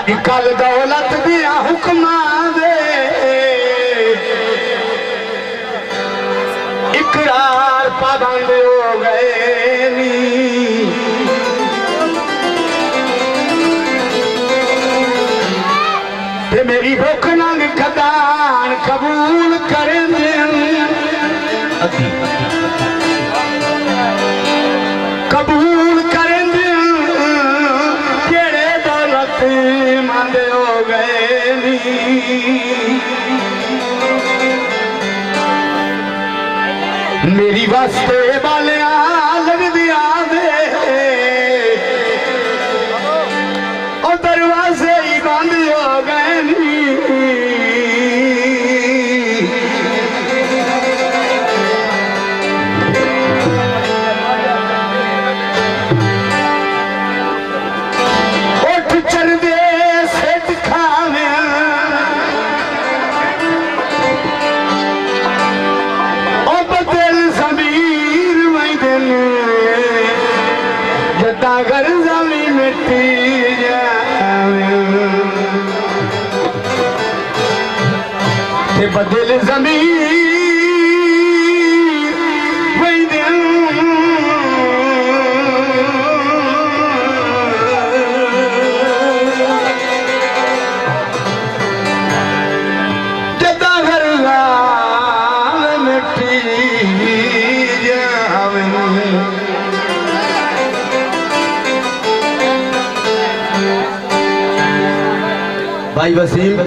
कल दौलत दिया हुक्मा दे इकरार पाबंद हो गए नी। ते मेरी भुख नंग खदान कबूल करें कबूल करें केड़े दौलत मंद हो गए नी। मेरी वास्ते बालिया लग दिया दे और दरवाजे ही बंद हो गए नी। अगर जमी मिट्टी जावे बदल जमीन वही दिन जदा घर मिट्टी जावे। भाई वसीम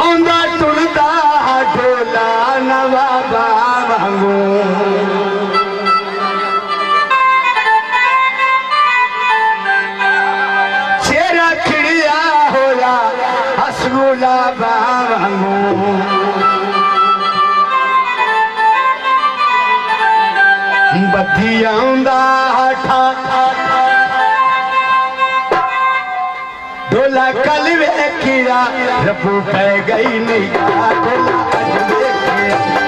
आंदा टुरदा ढोला नवाबा वांगू चेहरा खिड़िया होला हसगुला वांगू बत्ती आंदा ठा ढोला कल वेखिया रबू पै गई नहीं ढोला अज वेखिया